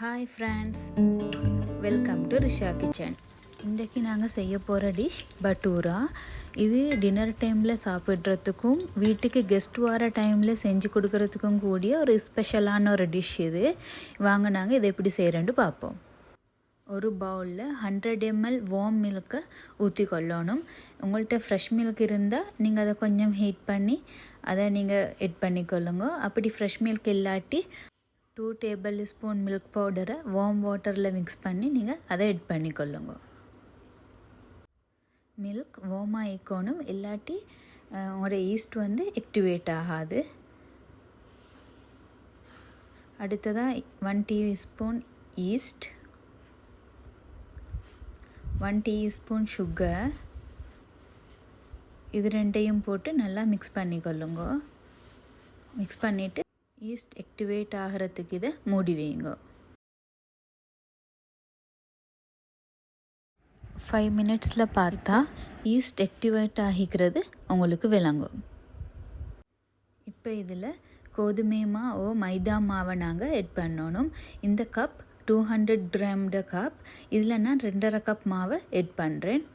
Hi friends, welcome to Risha kitchen. இன்றைக்கி நாங்கள் செய்ய போகிற டிஷ் பட்டூரா. இது டின்னர் டைமில் சாப்பிட்றதுக்கும் வீட்டுக்கு கெஸ்ட் வர டைமில் செஞ்சு கொடுக்கறதுக்கும் கூடிய ஒரு ஸ்பெஷலான ஒரு டிஷ் இது. வாங்க நாங்கள் இதை எப்படி செய்கிறேன்னு பார்ப்போம். ஒரு பவுலில் 100 ml வார்ம் மில்க்கை ஊற்றி கொள்ளணும். உங்கள்கிட்ட ஃப்ரெஷ் மில்க் இருந்தால் நீங்கள் அதை கொஞ்சம் ஹீட் பண்ணி அதை நீங்கள் எட் பண்ணிக்கொள்ளுங்க. அப்படி ஃப்ரெஷ் மில்க் இல்லாட்டி 2 tablespoon மில்க் பவுடரை வார்ம் வாட்டரில் மிக்ஸ் பண்ணி நீங்கள் அதை எட் பண்ணிக்கொள்ளுங்க. மில்க் வார்ம் ஆகிக்கணும், இல்லாட்டி உங்களோட ஈஸ்ட் ஆக்டிவேட் ஆகாது. அடுத்ததாக 1 teaspoon ஈஸ்ட், 1 teaspoon சுகர், இது ரெண்டையும் போட்டு நல்லா மிக்ஸ் பண்ணிக்கொள்ளுங்க. மிக்ஸ் பண்ணிவிட்டு ஈஸ்ட் ஆக்டிவேட் ஆகிறதுக்கு இதை மூடி வைங்க. 5 minutesல பார்த்தா ஈஸ்ட் ஆக்டிவேட் ஆகிக்கிறது உங்களுக்கு விளங்கும். இப்போ இதில் கோதுமை மாவோ மைதா மாவை நாங்கள் எட் பண்ணணும். இந்த கப் 200 grams கப், இதில் நான் 2.5 கப் மாவை எட் பண்ணுறேன்.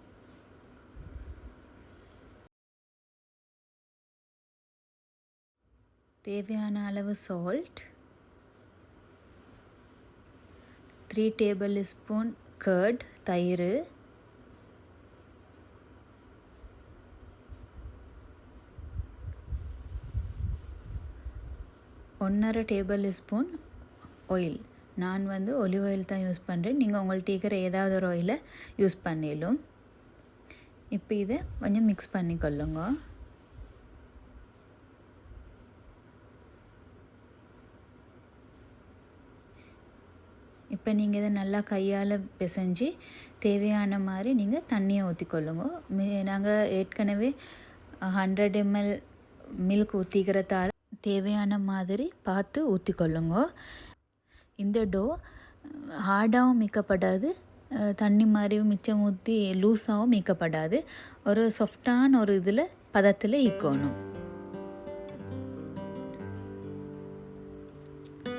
தேவையான அளவு சால்ட், 3 tablespoon கர்ட் தயிர், 1.5 tablespoon ஆயில். நான் ஒலிவ் ஆயில் தான் யூஸ் பண்ணுறேன். நீங்கள் உங்கள்கிட்ட இருக்கிற ஏதாவது ஒரு ஆயிலை யூஸ் பண்ணிடலும். இப்போ இதை கொஞ்சம் மிக்ஸ் பண்ணிக்கொள்ளுங்க. இப்போ நீங்கள் இதை நல்லா கையால் பிசைஞ்சு தேவையான மாதிரி நீங்கள் தண்ணியை ஊற்றிக்கொள்ளுங்க. நாங்கள் ஏற்கனவே 100 ml மில்க் ஊற்றிக்கிறதால தேவையான மாதிரி பார்த்து ஊற்றிக்கொள்ளுங்க. இந்த டோ ஹார்டாகவும் மீக்கப்படாது, தண்ணி மாதிரியும் மிச்சம் ஊற்றி லூஸாகவும் மீக்கப்படாது. ஒரு சாஃப்டான ஒரு இதில் பதத்தில் ஈக்கணும்.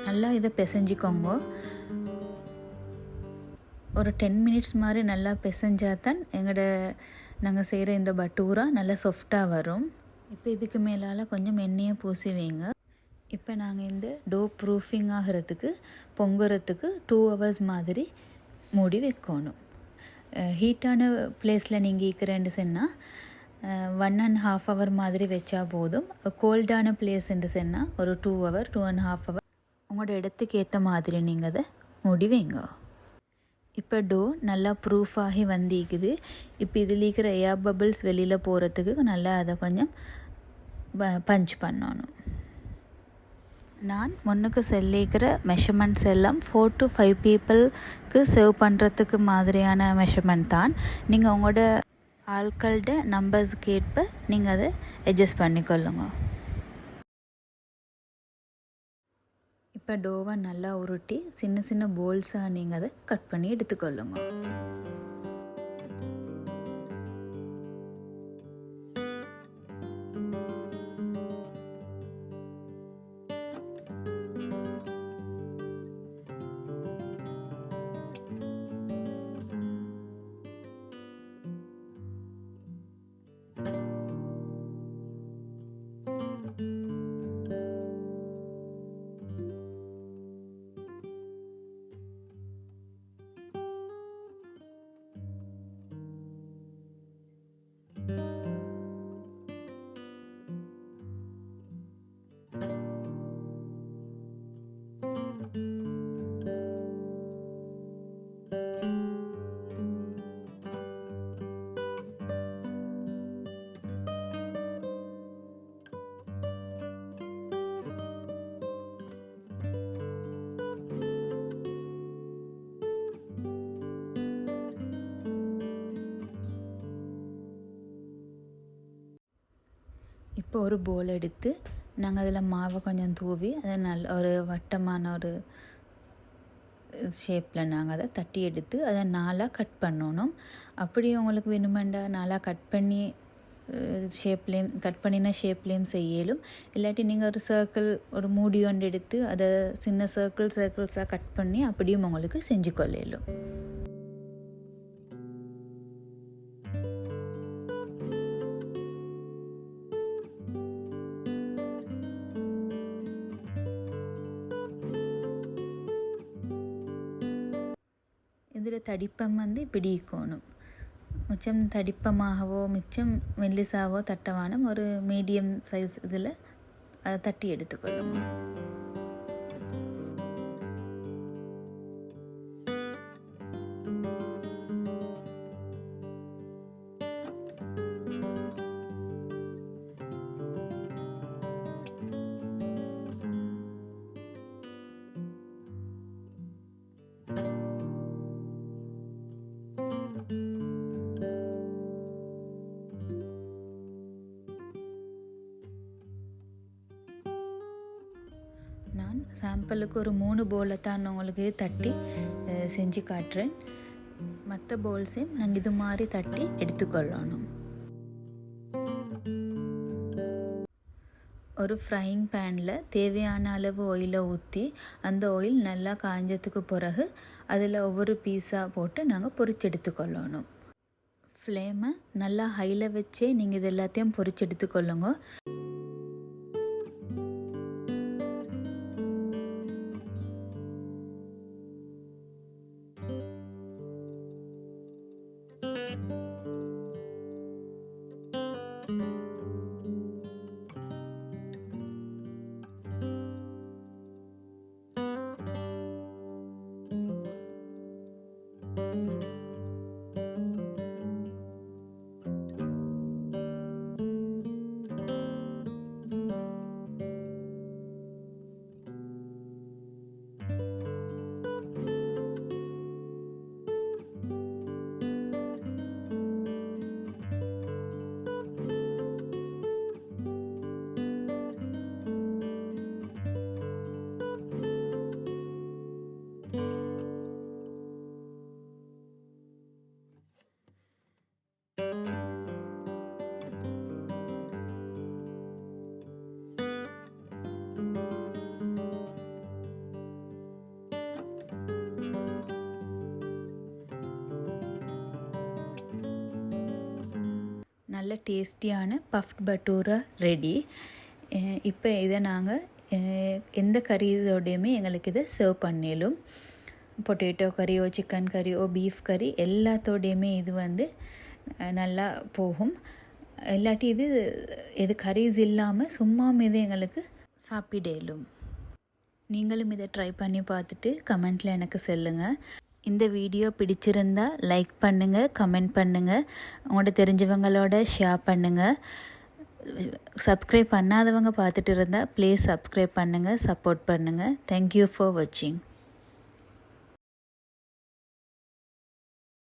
நல்லா இதை பிசைஞ்சிக்கோங்க. ஒரு 10 minutes மாதிரி நல்லா பிசைஞ்சாதான் நாங்கள் செய்கிற இந்த பட்டூரா நல்லா சாஃப்டாக வரும். இப்போ இதுக்கு மேலால் கொஞ்சம் எண்ணெயை பூசி வைங்க. இப்போ நாங்கள் இந்த டோ ப்ரூஃபிங் ஆகிறதுக்கு பொங்குறதுக்கு 2 hours மாதிரி மூடி வைக்கணும். ஹீட்டான பிளேஸில் நீங்கள் இருக்கிறேன்னு சொன்னால் 1.5 hour மாதிரி வச்சா போதும். கோல்டான பிளேஸ்ன்னு சொன்னால் ஒரு 2 hour 2.5 hour உங்களோட இடத்துக்கு ஏற்ற மாதிரி நீங்கள் அதை மூடி வைங்க. இப்போ டோ நல்லா ப்ரூஃப் ஆகி வந்திக்குது. இப்போ இதில் இருக்கிற ஏர் பபிள்ஸ் வெளியில் போகிறதுக்கு நல்லா அதை கொஞ்சம் பஞ்ச் பண்ணணும். நான் முன்னுக்கு சொல்லிக்கிற மெஷர்மெண்ட்ஸ் எல்லாம் 4 to 5 பீப்புளுக்கு சர்வ் பண்ணுறதுக்கு மாதிரியான மெஷர்மெண்ட் தான். நீங்கள் உங்களோட ஆட்களோட நம்பர்ஸுக்கு ஏற்ப நீங்கள் அதை அட்ஜஸ்ட் பண்ணிக்கொள்ளுங்க. இப்போ டோவை நல்லா உருட்டி சின்ன சின்ன போல்ஸாக நீங்கள் அதை கட் பண்ணி எடுத்துக்கொள்ளுங்க. இப்போ ஒரு போல் எடுத்து நாங்கள் அதில் மாவை கொஞ்சம் தூவி அதை நல்ல ஒரு வட்டமான ஒரு ஷேப்பில் நாங்கள் அதை தட்டி எடுத்து அதை 4 கட் பண்ணணும். அப்படி உங்களுக்கு வேணுமெண்டா 4 கட் பண்ணி ஷேப்லேயும் கட் பண்ணின ஷேப்லேயும் செய்யலும். இல்லாட்டி நீங்கள் ஒரு சர்க்கிள் ஒரு மூடி ஒன்று எடுத்து அதை சின்ன சர்க்கிள்ஸாக கட் பண்ணி அப்படியும் உங்களுக்கு செஞ்சு கொள்ளலும். இதில் தடிப்பம் இப்படி இருக்கணும். மிச்சம் தடிப்பமாகவோ மிச்சம் மெல்லிசாவோ தட்டவானம் ஒரு மீடியம் சைஸ் இதில் அதை தட்டி எடுத்துக்கொள்ளுங்க. நான் சாம்பிளுக்கு ஒரு 3 போலை தான் உங்களுக்கு தட்டி செஞ்சு காட்டுறேன். மற்ற போல்ஸையும் நாங்கள் இது மாதிரி தட்டி எடுத்துக்கொள்ளணும். ஒரு ஃப்ரையிங் பேனில் தேவையான அளவு ஆயிலை ஊற்றி அந்த ஆயில் நல்லா காஞ்சதுக்கு பிறகு அதில் ஒவ்வொரு பீஸாக போட்டு நாங்கள் பொரிச்சு எடுத்துக்கொள்ளணும். ஃப்ளேமை நல்லா ஹையில் வச்சே நீங்கள் இது எல்லாத்தையும் பொரிச்சு எடுத்துக்கொள்ளுங்க. நல்ல டேஸ்டியான பஃப்ட் பட்டூரா ரெடி. இப்போ இதை நாங்கள் எந்த கறியோடையுமே எங்களுக்கு இதை சர்வ் பண்ணிலும். பொட்டேட்டோ கறியோ சிக்கன் கறியோ பீஃப் கறி எல்லாத்தோடையுமே இது நல்லா போகும். இல்லாட்டி இது கறீஸ் இல்லாமல் சும்மா இது எங்களுக்கு சாப்பிடலும். நீங்களும் இதை ட்ரை பண்ணி பார்த்துட்டு கமெண்ட்டில் எனக்கு சொல்லுங்கள். இந்த வீடியோ பிடிச்சிருந்தா லைக் பண்ணுங்கள், கமெண்ட் பண்ணுங்கள், உங்களோட தெரிஞ்சவங்களோட ஷேர் பண்ணுங்கள். சப்ஸ்கிரைப் பண்ணாதவங்க பார்த்துட்டு இருந்தால் ப்ளீஸ் சப்ஸ்கிரைப் பண்ணுங்கள், சப்போர்ட் பண்ணுங்கள். தேங்க்யூ ஃபார் வாட்சிங்.